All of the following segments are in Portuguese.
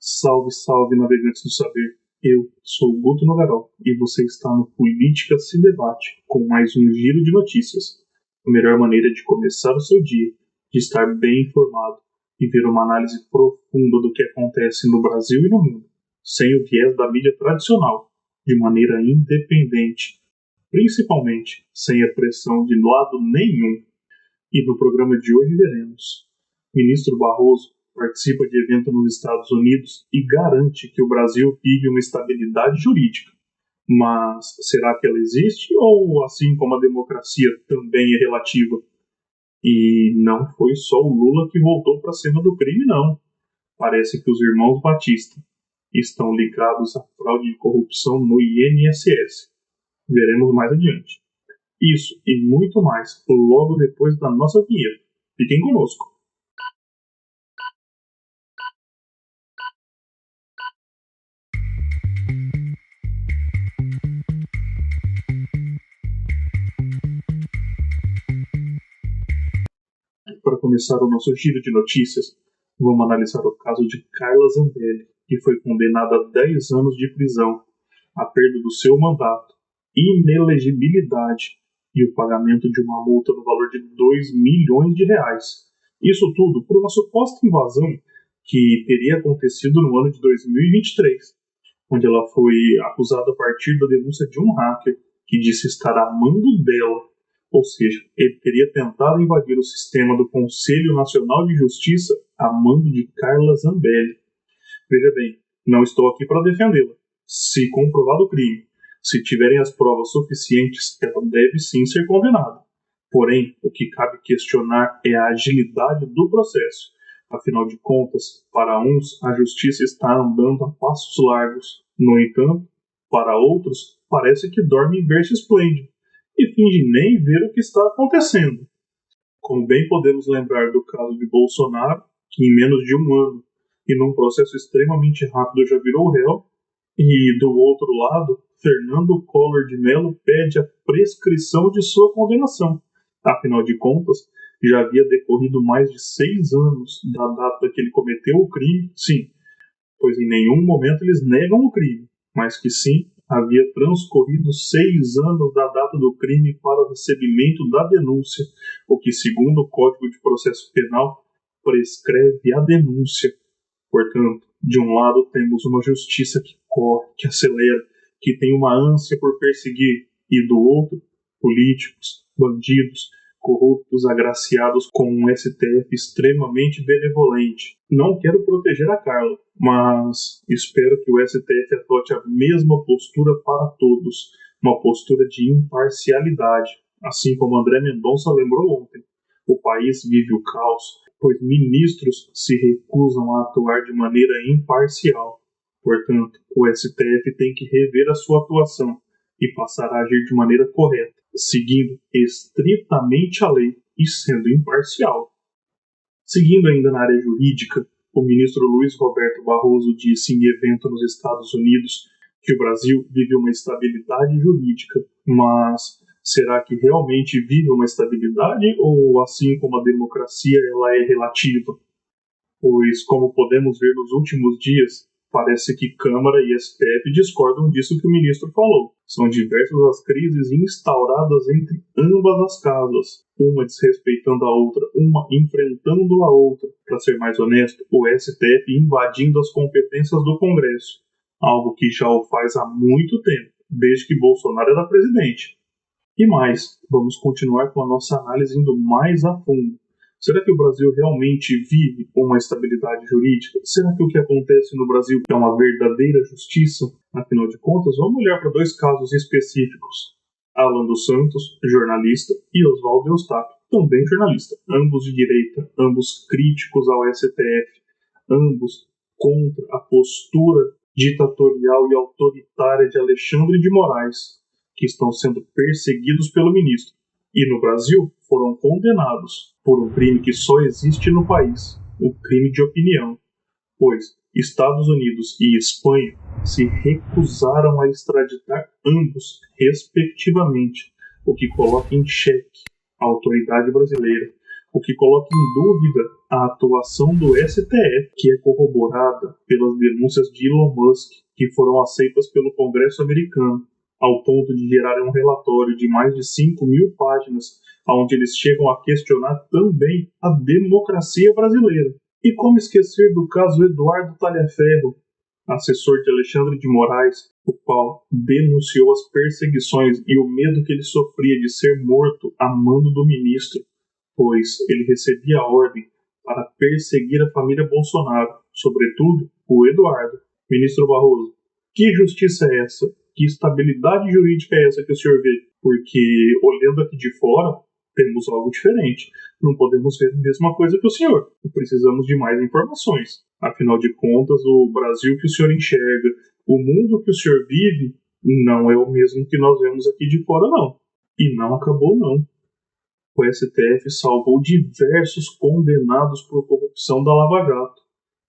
Salve, salve, navegantes do saber. Eu sou o Guto Nogarol e você está no Política se Debate com mais um giro de notícias. A melhor maneira de começar o seu dia, de estar bem informado e ver uma análise profunda do que acontece no Brasil e no mundo, sem o viés da mídia tradicional, de maneira independente, principalmente sem a pressão de lado nenhum. E no programa de hoje veremos: Ministro Barroso participa de evento nos Estados Unidos e garante que o Brasil vive uma estabilidade jurídica. Mas será que ela existe ou, assim como a democracia, também é relativa? E não foi só o Lula que voltou para a cena do crime, não. Parece que os irmãos Batista estão ligados à fraude e corrupção no INSS. Veremos mais adiante. Isso e muito mais logo depois da nossa vinheta. Fiquem conosco. Para começar o nosso giro de notícias, vamos analisar o caso de Carla Zambelli, que foi condenada a 10 anos de prisão, a perda do seu mandato, inelegibilidade e o pagamento de uma multa no valor de R$ 2 milhões. Isso tudo por uma suposta invasão que teria acontecido no ano de 2023, onde ela foi acusada a partir da denúncia de um hacker que disse estar amando dela. Ou seja, ele teria tentado invadir o sistema do Conselho Nacional de Justiça a mando de Carla Zambelli. Veja bem, não estou aqui para defendê-la. Se comprovado o crime, se tiverem as provas suficientes, ela deve sim ser condenada. Porém, o que cabe questionar é a agilidade do processo. Afinal de contas, para uns, a justiça está andando a passos largos. No entanto, para outros, parece que dorme em berço esplêndido e finge nem ver o que está acontecendo. Como bem podemos lembrar do caso de Bolsonaro, que em menos de um ano e num processo extremamente rápido já virou réu, e do outro lado, Fernando Collor de Mello pede a prescrição de sua condenação. Afinal de contas, já havia decorrido mais de 6 anos da data que ele cometeu o crime, sim, pois em nenhum momento eles negam o crime, mas que sim, havia transcorrido 6 anos da data do crime para o recebimento da denúncia, o que, segundo o Código de Processo Penal, prescreve a denúncia. Portanto, de um lado temos uma justiça que corre, que acelera, que tem uma ânsia por perseguir, e do outro, políticos, bandidos, corruptos agraciados com um STF extremamente benevolente. Não quero proteger a Carla, mas espero que o STF adote a mesma postura para todos, uma postura de imparcialidade, assim como André Mendonça lembrou ontem. O país vive o caos, pois ministros se recusam a atuar de maneira imparcial. Portanto, o STF tem que rever a sua atuação e passar a agir de maneira correta, seguindo estritamente a lei e sendo imparcial. Seguindo ainda na área jurídica, o ministro Luiz Roberto Barroso disse em evento nos Estados Unidos que o Brasil vive uma estabilidade jurídica, mas será que realmente vive uma estabilidade ou, assim como a democracia, ela é relativa? Pois, como podemos ver nos últimos dias, parece que Câmara e STF discordam disso que o ministro falou. São diversas as crises instauradas entre ambas as casas, uma desrespeitando a outra, uma enfrentando a outra. Para ser mais honesto, o STF invadindo as competências do Congresso, algo que já o faz há muito tempo, desde que Bolsonaro era presidente. E mais, vamos continuar com a nossa análise indo mais a fundo. Será que o Brasil realmente vive uma estabilidade jurídica? Será que o que acontece no Brasil é uma verdadeira justiça? Afinal de contas, vamos olhar para 2 casos específicos. Alan dos Santos, jornalista, e Oswaldo Eustáquio, também jornalista, ambos de direita, ambos críticos ao STF, ambos contra a postura ditatorial e autoritária de Alexandre de Moraes, que estão sendo perseguidos pelo ministro. E no Brasil foram condenados por um crime que só existe no país, o crime de opinião, pois Estados Unidos e Espanha se recusaram a extraditar ambos, respectivamente, o que coloca em xeque a autoridade brasileira, o que coloca em dúvida a atuação do STF, que é corroborada pelas denúncias de Elon Musk, que foram aceitas pelo Congresso americano, ao ponto de gerarem um relatório de mais de 5.000 páginas, onde eles chegam a questionar também a democracia brasileira. E como esquecer do caso Eduardo Talhaferro, assessor de Alexandre de Moraes, o qual denunciou as perseguições e o medo que ele sofria de ser morto a mando do ministro, pois ele recebia a ordem para perseguir a família Bolsonaro, sobretudo o Eduardo. Ministro Barroso, que justiça é essa? Que estabilidade jurídica é essa que o senhor vê? Porque, olhando aqui de fora, temos algo diferente. Não podemos ver a mesma coisa que o senhor. Precisamos de mais informações. Afinal de contas, o Brasil que o senhor enxerga, o mundo que o senhor vive, não é o mesmo que nós vemos aqui de fora, não. E não acabou, não. O STF salvou diversos condenados por corrupção da Lava Jato.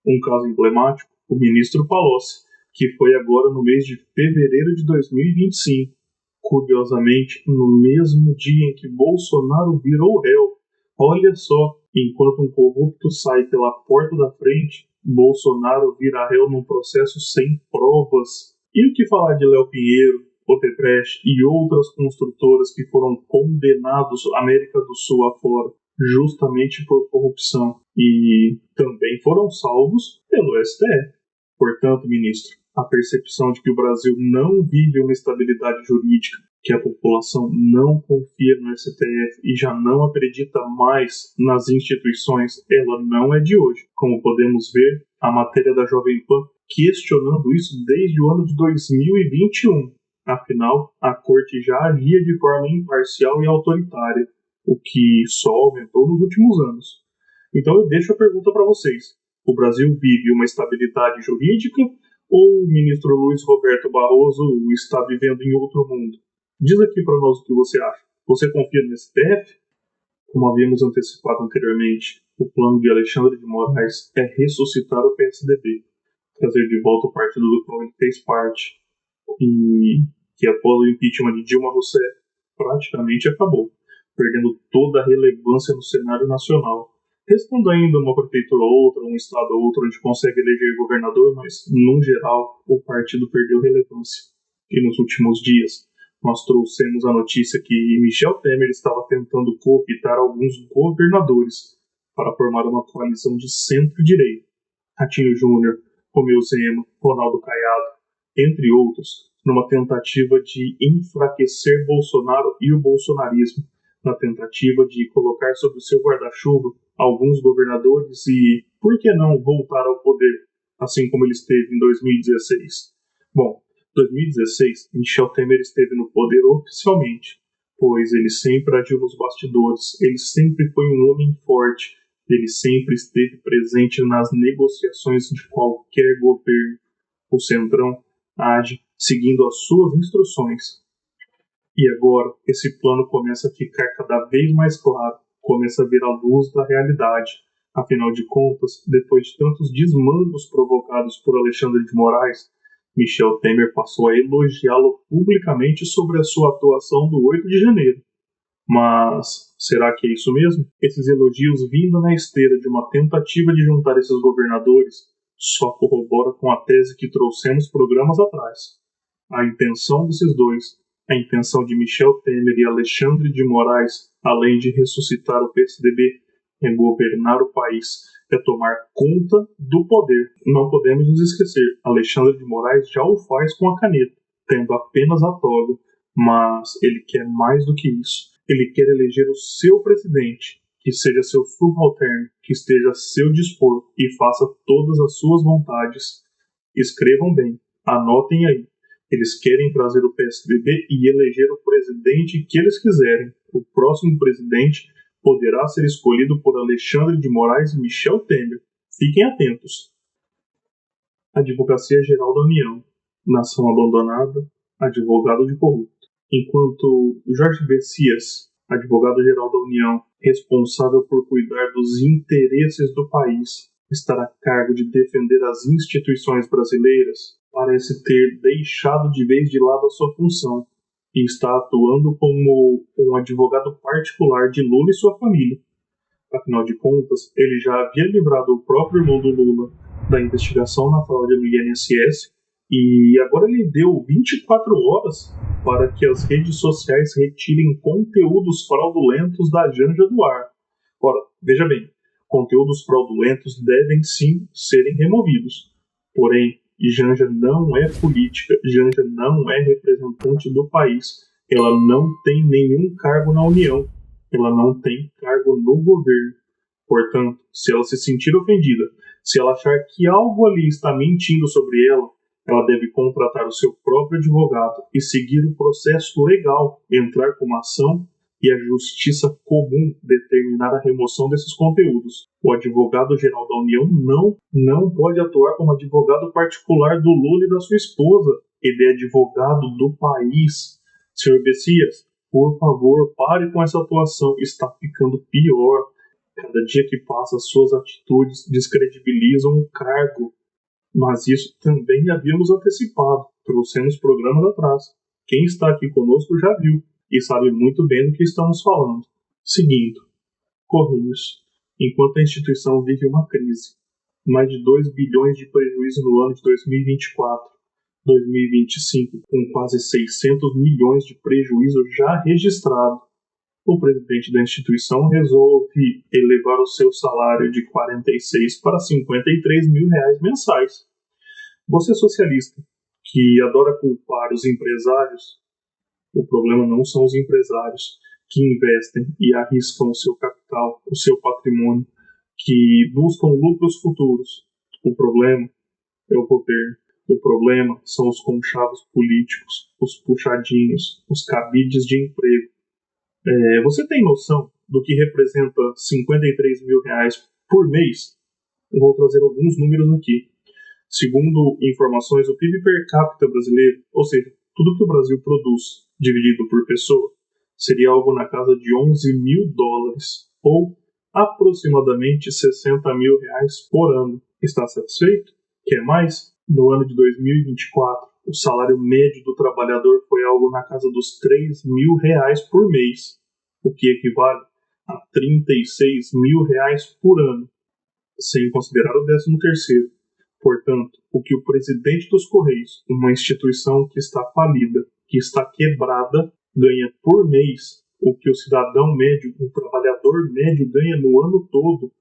Um caso emblemático, o ministro Palocci, que foi agora no mês de fevereiro de 2025. Curiosamente, no mesmo dia em que Bolsonaro virou réu. Olha só, enquanto um corrupto sai pela porta da frente, Bolsonaro vira réu num processo sem provas. E o que falar de Léo Pinheiro, Odebrecht e outras construtoras que foram condenados América do Sul afora, justamente por corrupção, e também foram salvos pelo STF. Portanto, ministro, a percepção de que o Brasil não vive uma estabilidade jurídica, que a população não confia no STF e já não acredita mais nas instituições, ela não é de hoje. Como podemos ver, a matéria da Jovem Pan questionando isso desde o ano de 2021. Afinal, a corte já agia de forma imparcial e autoritária, o que só aumentou nos últimos anos. Então eu deixo a pergunta para vocês. O Brasil vive uma estabilidade jurídica ou o ministro Luiz Roberto Barroso está vivendo em outro mundo? Diz aqui para nós o que você acha. Você confia no STF? Como havíamos antecipado anteriormente, o plano de Alexandre de Moraes é ressuscitar o PSDB, trazer de volta o partido do qual ele fez parte, e que após o impeachment de Dilma Rousseff praticamente acabou, perdendo toda a relevância no cenário nacional. Restando ainda uma prefeitura ou outra, um estado ou outro onde consegue eleger governador, mas, no geral, o partido perdeu relevância. E nos últimos dias, nós trouxemos a notícia que Michel Temer estava tentando cooptar alguns governadores para formar uma coalizão de centro-direita. Ratinho Júnior, Romeu Zema, Ronaldo Caiado, entre outros, numa tentativa de enfraquecer Bolsonaro e o bolsonarismo, na tentativa de colocar sob o seu guarda-chuva alguns governadores e, por que não, voltar ao poder, assim como ele esteve em 2016. Bom, 2016, Michel Temer esteve no poder oficialmente, pois ele sempre agiu nos bastidores, ele sempre foi um homem forte, ele sempre esteve presente nas negociações de qualquer governo. O Centrão age seguindo as suas instruções. E agora, esse plano começa a ficar cada vez mais claro, começa a ver a luz da realidade. Afinal de contas, depois de tantos desmandos provocados por Alexandre de Moraes, Michel Temer passou a elogiá-lo publicamente sobre a sua atuação do 8 de janeiro. Mas será que é isso mesmo? Esses elogios vindo na esteira de uma tentativa de juntar esses governadores só corrobora com a tese que trouxemos programas atrás. A intenção desses dois, a intenção de Michel Temer e Alexandre de Moraes, além de ressuscitar o PSDB, é governar o país, é tomar conta do poder. Não podemos nos esquecer, Alexandre de Moraes já o faz com a caneta, tendo apenas a toga, mas ele quer mais do que isso. Ele quer eleger o seu presidente, que seja seu subalterno, que esteja a seu dispor e faça todas as suas vontades. Escrevam bem, anotem aí. Eles querem trazer o PSDB e eleger o presidente que eles quiserem. O próximo presidente poderá ser escolhido por Alexandre de Moraes e Michel Temer. Fiquem atentos. Advocacia Geral da União. Nação abandonada, advogado de corrupto. Enquanto Jorge Messias, advogado-geral da União, responsável por cuidar dos interesses do país, estar a cargo de defender as instituições brasileiras, parece ter deixado de vez de lado a sua função e está atuando como um advogado particular de Lula e sua família. Afinal de contas, ele já havia livrado o próprio irmão do Lula da investigação na fraude no INSS e agora ele deu 24 horas para que as redes sociais retirem conteúdos fraudulentos da Janja do ar. Ora, veja bem, conteúdos fraudulentos devem sim serem removidos. Porém, Janja não é política, Janja não é representante do país, ela não tem nenhum cargo na União, ela não tem cargo no governo. Portanto, se ela se sentir ofendida, se ela achar que algo ali está mentindo sobre ela, ela deve contratar o seu próprio advogado e seguir o processo legal, entrar com uma ação e a justiça comum determinar a remoção desses conteúdos. O advogado-geral da União não pode atuar como advogado particular do Lula e da sua esposa. Ele é advogado do país. Senhor Messias, por favor, pare com essa atuação. Está ficando pior. Cada dia que passa, suas atitudes descredibilizam o cargo. Mas isso também havíamos antecipado. Trouxemos programas atrás. Quem está aqui conosco já viu e sabe muito bem do que estamos falando. Seguindo, Correios. Enquanto a instituição vive uma crise, mais de 2 bilhões de prejuízo no ano de 2024, 2025, com quase 600 milhões de prejuízo já registrado, o presidente da instituição resolve elevar o seu salário de 46 para 53 mil reais mensais. Você socialista, que adora culpar os empresários, o problema não são os empresários que investem e arriscam o seu capital, o seu patrimônio, que buscam lucros futuros. O problema é o governo. O problema são os conchavos políticos, os puxadinhos, os cabides de emprego. Você tem noção do que representa 53 mil reais por mês? Eu vou trazer alguns números aqui. Segundo informações, o PIB per capita brasileiro, ou seja, tudo que o Brasil produz dividido por pessoa, seria algo na casa de 11 mil dólares, ou aproximadamente 60 mil reais por ano. Está satisfeito? Quer mais? No ano de 2024, o salário médio do trabalhador foi algo na casa dos 3 mil reais por mês, o que equivale a 36 mil reais por ano, sem considerar o 13º. Portanto, o que o presidente dos Correios, uma instituição que está falida, que está quebrada, ganha por mês, o que o cidadão médio, o trabalhador médio ganha no ano todo,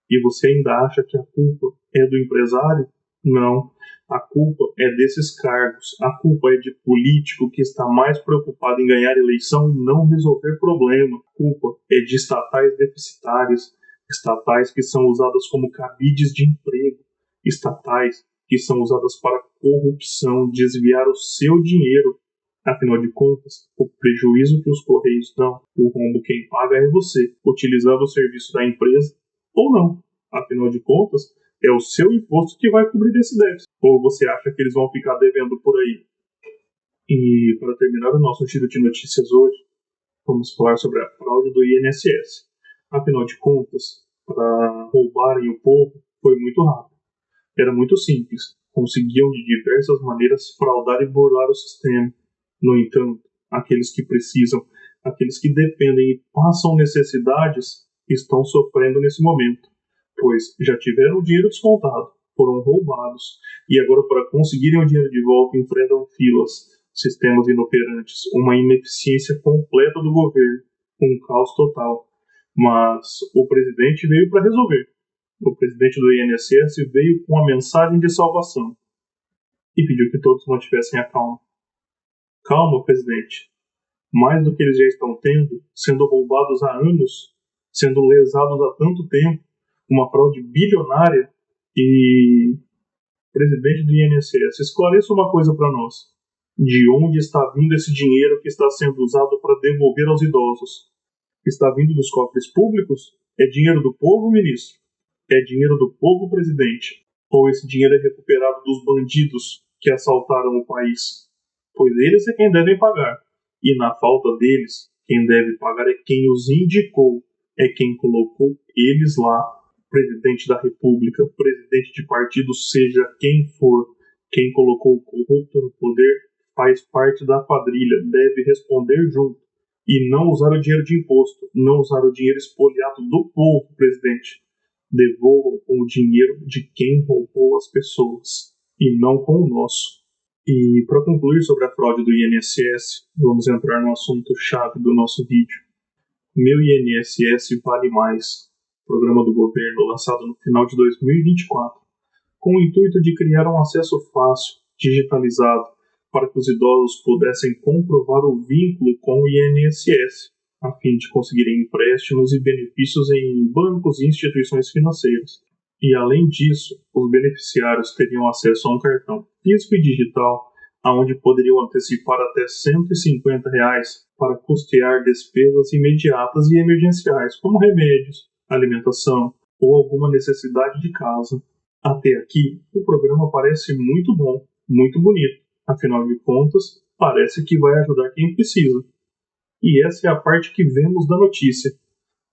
e você ainda acha que a culpa é do empresário? Não. A culpa é desses cargos. A culpa é de político que está mais preocupado em ganhar eleição e não resolver problema. A culpa é de estatais deficitárias, estatais que são usadas como cabides de emprego, estatais que são usadas para corrupção, desviar o seu dinheiro. Afinal de contas, o prejuízo que os Correios dão, o rombo quem paga é você, utilizando o serviço da empresa ou não. Afinal de contas, é o seu imposto que vai cobrir esse déficit. Ou você acha que eles vão ficar devendo por aí? E para terminar o nosso giro de notícias hoje, vamos falar sobre a fraude do INSS. Afinal de contas, para roubarem o povo foi muito rápido. Era muito simples. Conseguiam de diversas maneiras fraudar e burlar o sistema. No entanto, aqueles que precisam, aqueles que dependem e passam necessidades, estão sofrendo nesse momento, pois já tiveram o dinheiro descontado, foram roubados, e agora para conseguirem o dinheiro de volta enfrentam filas, sistemas inoperantes, uma ineficiência completa do governo, um caos total. Mas o presidente veio para resolver. O presidente do INSS veio com a mensagem de salvação e pediu que todos mantivessem a calma. Calma, presidente. Mais do que eles já estão tendo, sendo roubados há anos, sendo lesados há tanto tempo, uma fraude bilionária. E, presidente do INSS, esclareça uma coisa para nós. De onde está vindo esse dinheiro que está sendo usado para devolver aos idosos? Está vindo dos cofres públicos? É dinheiro do povo, ministro? É dinheiro do povo, presidente? Ou esse dinheiro é recuperado dos bandidos que assaltaram o país? Pois eles é quem devem pagar. E na falta deles, quem deve pagar é quem os indicou, é quem colocou eles lá. Presidente da República, presidente de partido, seja quem for, quem colocou o corrupto no poder faz parte da quadrilha, deve responder junto. E não usar o dinheiro de imposto, não usar o dinheiro espoliado do povo, presidente. Devolvam com o dinheiro de quem roubou as pessoas, e não com o nosso. E para concluir sobre a fraude do INSS, vamos entrar no assunto-chave do nosso vídeo. Meu INSS Vale Mais, programa do governo lançado no final de 2024, com o intuito de criar um acesso fácil, digitalizado, para que os idosos pudessem comprovar o vínculo com o INSS, a fim de conseguirem empréstimos e benefícios em bancos e instituições financeiras. E, além disso, os beneficiários teriam acesso a um cartão físico e digital, onde poderiam antecipar até R$ 150 para custear despesas imediatas e emergenciais, como remédios, alimentação ou alguma necessidade de casa. Até aqui, o programa parece muito bom, muito bonito. Afinal de contas, parece que vai ajudar quem precisa. E essa é a parte que vemos da notícia.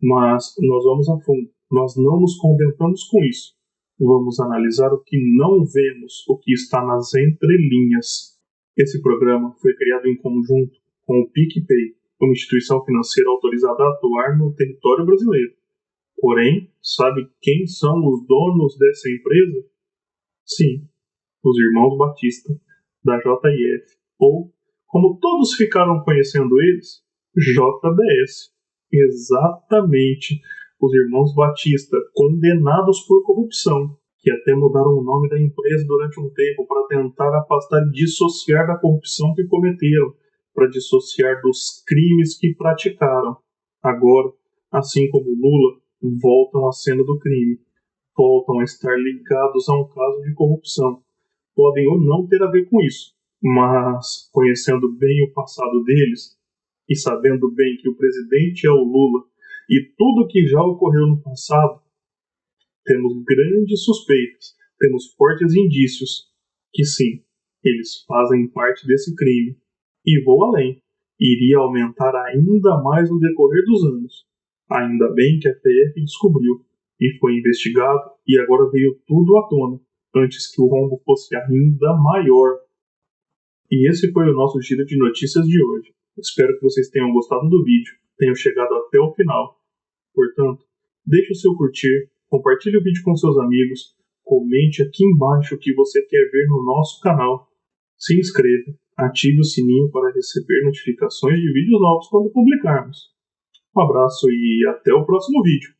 Mas nós vamos a fundo. Nós não nos contentamos com isso. Vamos analisar o que não vemos, o que está nas entrelinhas. Esse programa foi criado em conjunto com o PicPay, uma instituição financeira autorizada a atuar no território brasileiro. Porém, sabe quem são os donos dessa empresa? Sim, os irmãos Batista, da JF, ou, como todos ficaram conhecendo eles, JBS. Exatamente, os irmãos Batista, condenados por corrupção, que até mudaram o nome da empresa durante um tempo para tentar afastar e dissociar da corrupção que cometeram, para dissociar dos crimes que praticaram. Agora, assim como Lula, voltam à cena do crime, voltam a estar ligados a um caso de corrupção. Podem ou não ter a ver com isso, mas conhecendo bem o passado deles e sabendo bem que o presidente é o Lula e tudo que já ocorreu no passado, temos grandes suspeitas, temos fortes indícios que sim, eles fazem parte desse crime. E vou além, iria aumentar ainda mais no decorrer dos anos. Ainda bem que a PF descobriu e foi investigado e agora veio tudo à tona, antes que o rombo fosse ainda maior. E esse foi o nosso giro de notícias de hoje. Espero que vocês tenham gostado do vídeo, tenham chegado até o final. Portanto, deixe o seu curtir, compartilhe o vídeo com seus amigos, comente aqui embaixo o que você quer ver no nosso canal. Se inscreva, ative o sininho para receber notificações de vídeos novos quando publicarmos. Um abraço e até o próximo vídeo.